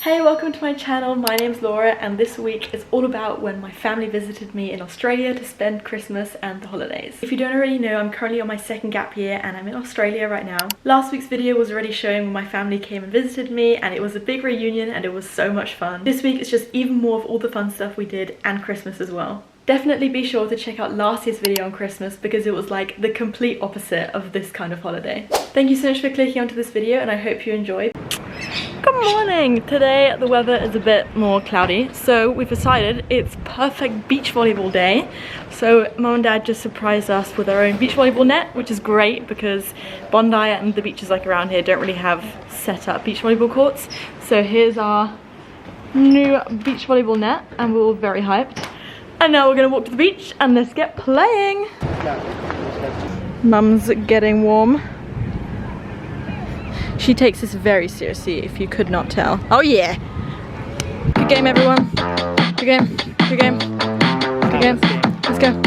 Hey, welcome to my channel. My name's Laura and this week is all about when my family visited me in Australia to spend Christmas and the holidays. If you don't already know, I'm currently on my second gap year and I'm in Australia right now. Last week's video was already showing when my family came and visited me and it was a big reunion and it was so much fun. This week it's just even more of all the fun stuff we did and Christmas as well. Definitely be sure to check out last year's video on Christmas because it was like the complete opposite of this kind of holiday. Thank you so much for clicking onto this video and I hope you enjoy. Good morning! Today the weather is a bit more cloudy, so we've decided it's perfect beach volleyball day. So mum and dad just surprised us with our own beach volleyball net, which is great because Bondi and the beaches like around here don't really have set up beach volleyball courts. So here's our new beach volleyball net and we're all very hyped. And now we're gonna walk to the beach and let's get playing! Mum's getting warm. She takes this very seriously, if you could not tell. Oh yeah! Good game, everyone. Good game. Good game. Good game. Let's go.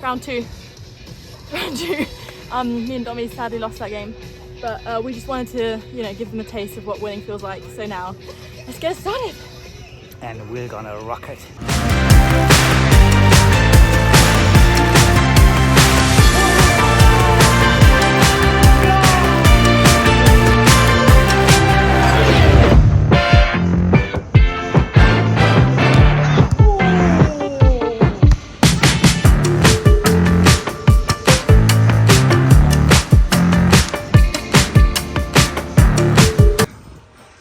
Round two. Me and Domi sadly lost that game, but we just wanted to, you know, give them a taste of what winning feels like. So now, let's get started. And we're gonna rock it.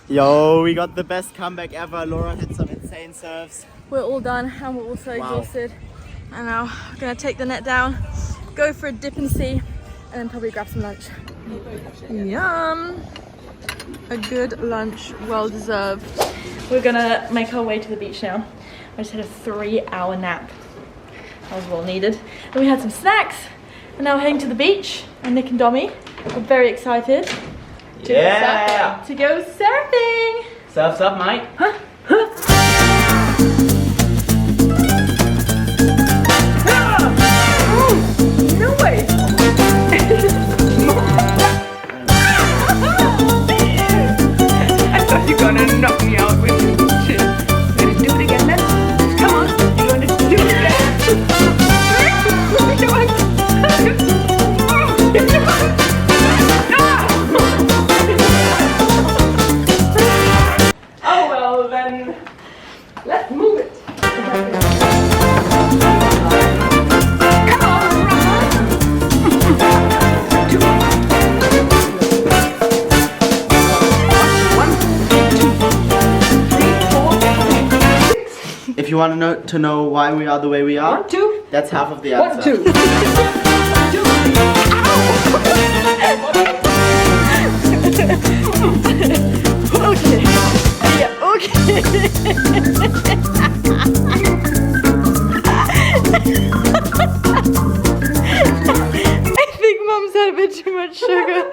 Yo, we got the best comeback ever. Laura hit some insane serves. We're all done and we're all so exhausted. And now we're gonna take the net down, go for a dip and sea, and then probably grab some lunch. Yum! A good lunch, well deserved. We're gonna make our way to the beach now. I just had a 3-hour nap. That was well needed. Then we had some snacks, and now we're heading to the beach. And Nick and Domi are very excited. To go surfing! Surf's up, mate. Huh? No way! I thought you were gonna knock me out with your shit. Gonna do it again then? Come on, you're gonna do it again. Oh well then, let's move it. If you want to know why we are the way we are, 1, 2. that's half of the answer. 1, 2. Okay. Yeah, okay. I think Mum's had a bit too much sugar.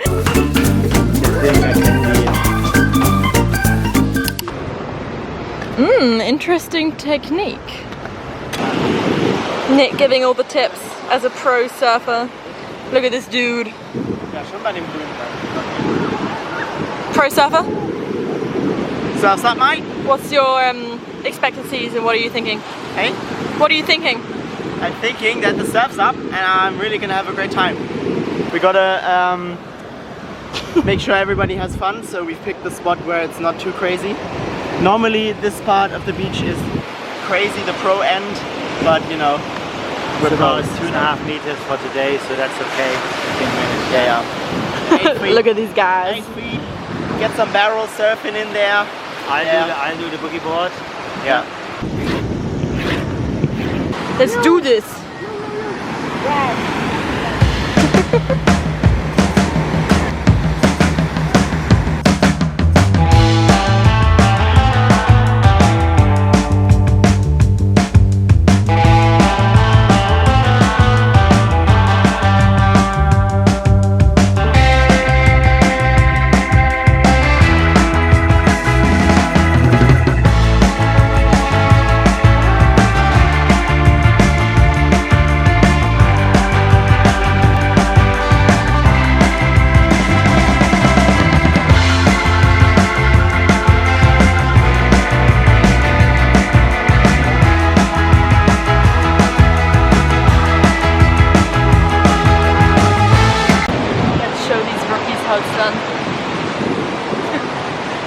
Interesting technique. Nick giving all the tips as a pro surfer. Look at this dude. Pro surfer? Surf's up, mate. What's your expectancies and what are you thinking? Hey? What are you thinking? I'm thinking that the surf's up and I'm really gonna have a great time. We gotta make sure everybody has fun, so we've picked the spot where it's not too crazy. Normally this part of the beach is crazy, the pro end, but you know, It's about 2.5 meters for today, so that's okay. yeah. 8 feet. Look at these guys. 8 feet. Get some barrel surfing in there. I'll do the boogie board. Yeah. Let's do this.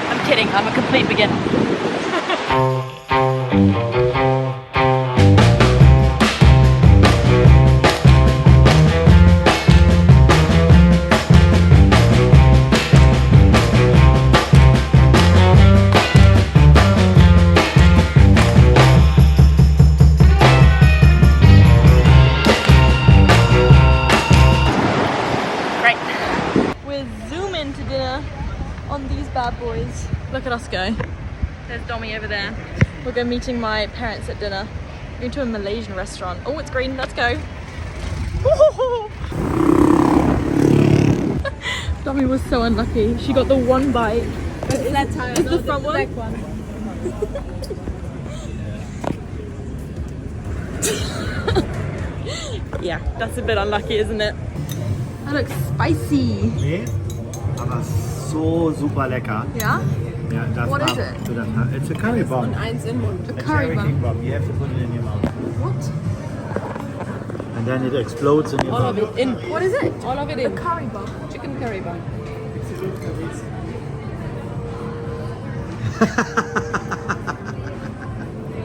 I'm kidding, I'm a complete beginner. On these bad boys. Look at us go. There's Dommy over there. We're going meeting my parents at dinner. We're going to a Malaysian restaurant. Oh, it's green. Let's go. Dommy was so unlucky. She got the one bite. It's the front one. Yeah, that's a bit unlucky, isn't it? That looks spicy. Nee, aber so super lecker. Yeah? Yeah, that's What is half it? to that half. It's a curry bomb. A A curry cherry bun. king bomb. You have to put it in your mouth. What? And then it explodes in your mouth. What is it? All of it in. A curry bun. Chicken curry bun.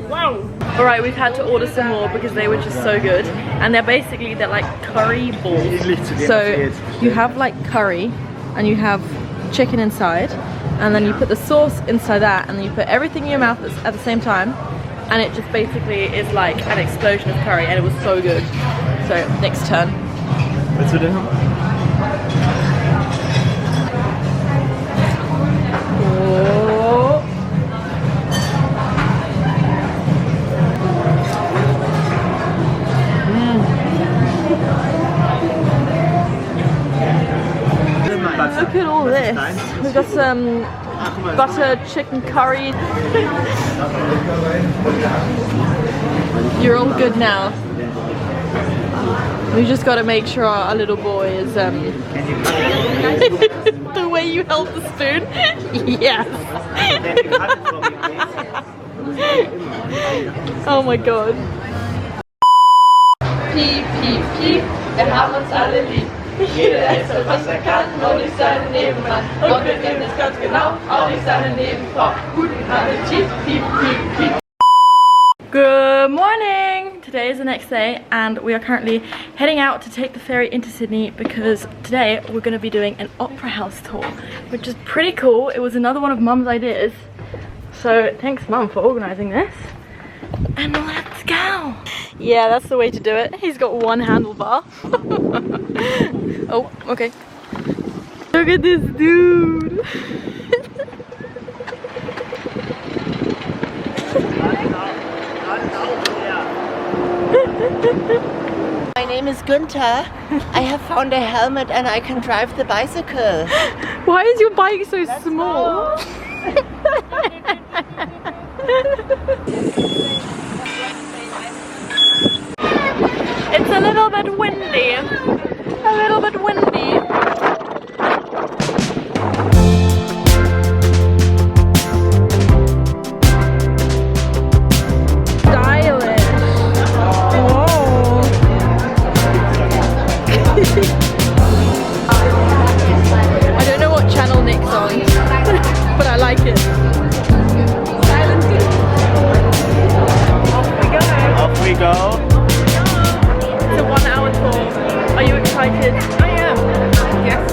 Wow. Alright, we've had to order some more because they were just so good. And they're like curry balls. So you have like curry and you have chicken inside, and then you put the sauce inside that, and then you put everything in your mouth at the same time, and it just basically is like an explosion of curry, and it was so good. So next turn. Willst du den haben? Oh. Look at all this. We've got some butter chicken curry. You're all good now. We just got to make sure our little boy is the way you held the spoon. Yes. Oh my god. Piep, piep, piep. Wir haben uns alle lieb. Jeder ist so, was kann, und ich seine Nebenmann. Und wir kennen es ganz genau, auch ich seine Nebenfrau. Guten Appetit, piep, piep, piep. Good morning! Today is the next day and we are currently heading out to take the ferry into Sydney because today we're going to be doing an opera house tour, which is pretty cool. It was another one of Mum's ideas. So thanks Mum for organising this. And let's go! Yeah, that's the way to do it. He's got one handlebar. Oh, okay. Look at this dude! My name is Günther. I have found a helmet and I can drive the bicycle. Why is your bike so small? It's a little bit windy. A little bit windy. Stylish. Whoa. I don't know what channel Nick's on, but I like it. we go. It's a 1 hour tour. Are you excited? I am. Yes.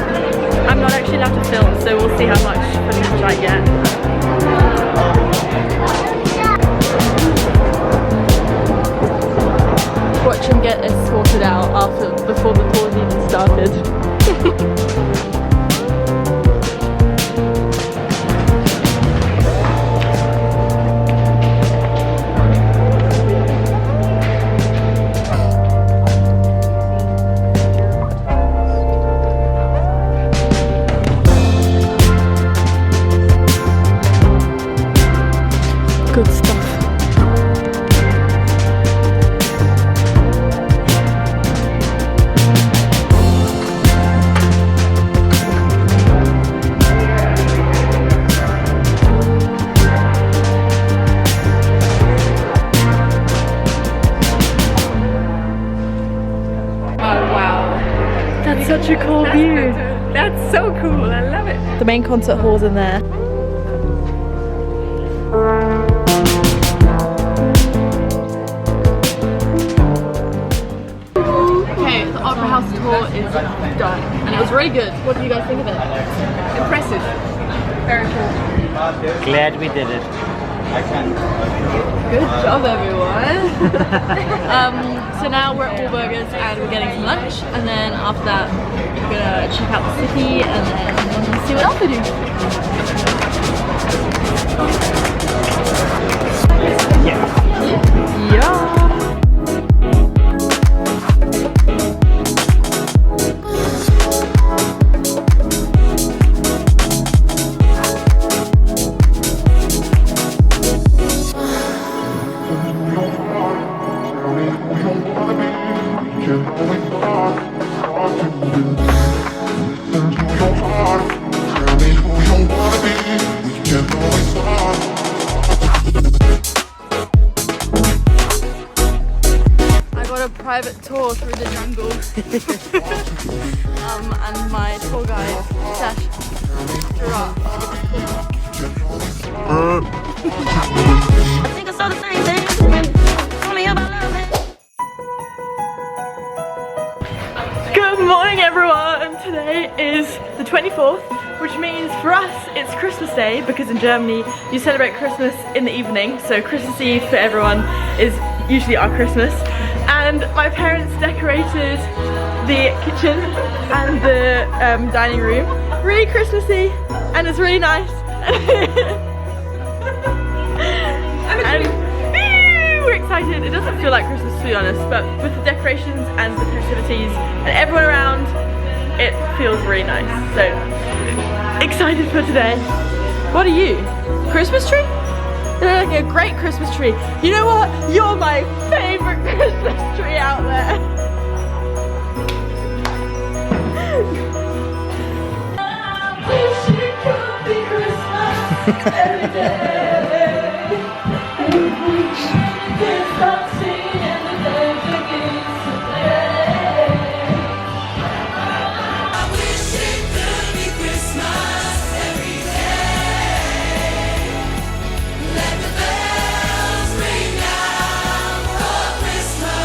I'm not actually allowed to film, so we'll see how much footage I get. Watch him get escorted out before the tour's even started. Good stuff. That's such a cool view. That's so cool. I love it. The main concert hall's in there. Okay, the Opera House tour is done, and it was really good. What do you guys think of it? Impressive. Very cool. Glad we did it. Good job, everyone. So now we're at Allburgers and we're getting some lunch, and then after that we're gonna check out the city and then see what else to do. Yeah. Private tour through the jungle. And my tour guide Sash giraffe. I think I saw the same thing. Tell me about love. Good morning, everyone. Today is the 24th, which means for us it's Christmas Day, because in Germany you celebrate Christmas in the evening. So Christmas Eve for everyone is usually our Christmas. And my parents decorated the kitchen and the dining room really Christmassy, and it's really nice. And we're excited. It doesn't feel like Christmas, to be honest, but with the decorations and the festivities and everyone around, it feels really nice. So excited for today. What are you? Christmas tree? They're like a great Christmas tree. You know what? You're my favorite Christmas tree out there. I wish it could be Christmas every day. And we can stop singing and the day begins to play. I wish it could be Christmas every day. Let the bells ring out for Christmas.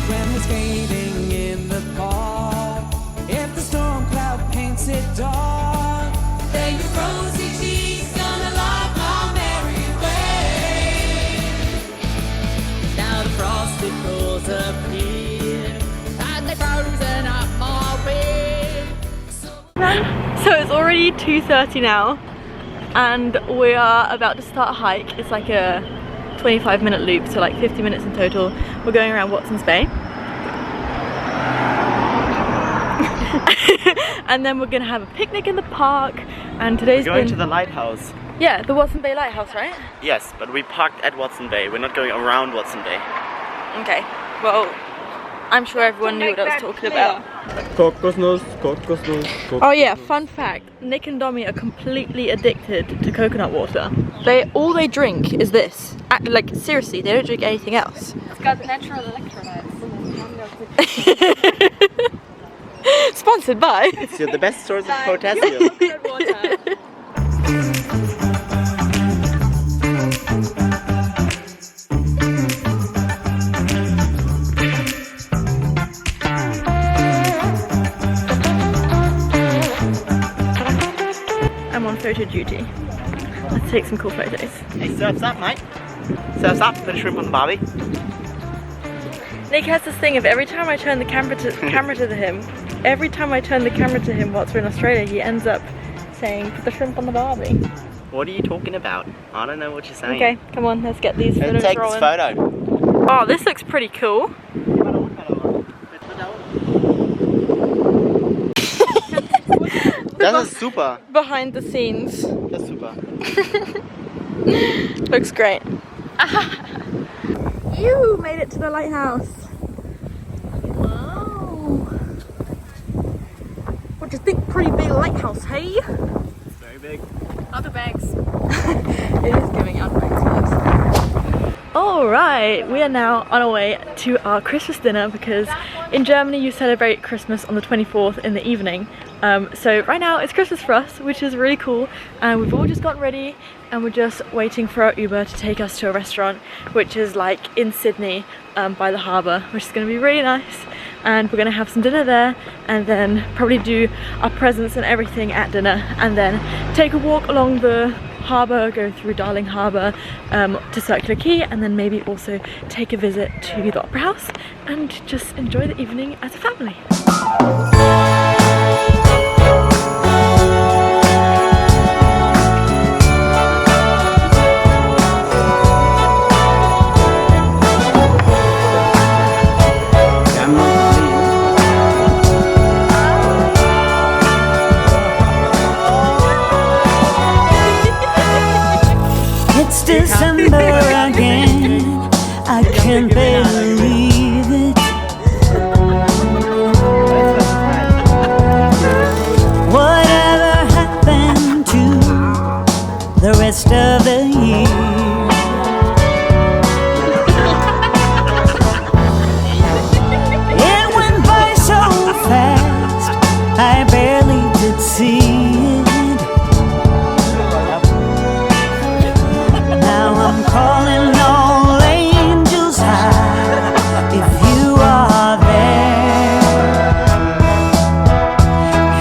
When there's skating in the park, if the storm cloud paints it dark, Then your rosy cheeks gonna lock our merry way. now the frosted rolls appear, and they've frozen up my way. So it's already 2:30 now, and we are about to start a hike. It's like a 25-minute loop, so like 50 minutes in total. We're going around Watson's Bay. And then we're gonna have a picnic in the park, and today's We're going been... to the lighthouse. Yeah, the Watson Bay Lighthouse, right? Yes, but we parked at Watson Bay. We're not going around Watson Bay. Okay, well, I'm sure everyone knew what I was talking about. Kokosnuss, kokosnuss, kokosnuss. Oh yeah, fun fact, Nick and Dommy are completely addicted to coconut water. All they drink is this. Like, seriously, they don't drink anything else. It's got natural electrolytes. Sponsored by... It's the best source of potassium. Coconut water. photo duty. Let's take some cool photos. Hey, surf's up, mate. Surf's up. Put a shrimp on the barbie. Nick has this thing of every time I turn the camera to him, every time I turn the camera to him whilst we're in Australia, he ends up saying, put the shrimp on the barbie. What are you talking about? I don't know what you're saying. Okay, come on, let's get these photos Take rolling. this photo. Oh, this looks pretty cool. Das ist super. Behind the scenes. Das ist super. Looks great. You made it to the lighthouse. Wow. What do you think? Pretty big lighthouse, hey? It's very big. Other bags. It is giving out bags. Alright, we are now on our way to our Christmas dinner because in Germany you celebrate Christmas on the 24th in the evening. So right now it's Christmas for us, which is really cool, and we've all just gotten ready and we're just waiting for our Uber to take us to a restaurant which is like in Sydney by the harbour, which is going to be really nice, and we're going to have some dinner there and then probably do our presents and everything at dinner and then take a walk along the harbour, go through Darling Harbour to Circular Quay, and then maybe also take a visit to the Opera House and just enjoy the evening as a family. It's December again, I can't believe it. Whatever happened to the rest of the year? It went by so fast, I barely did see it. I'm calling all angels high, if you are there,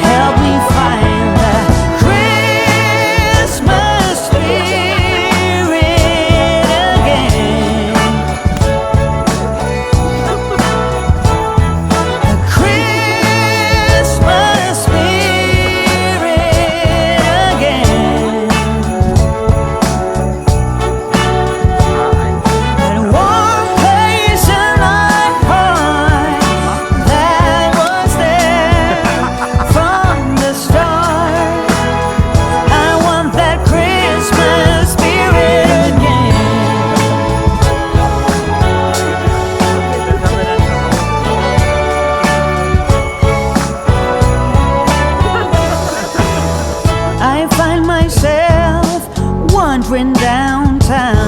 help me find the Christmas spirit again. The Christmas spirit again. I find myself wandering downtown.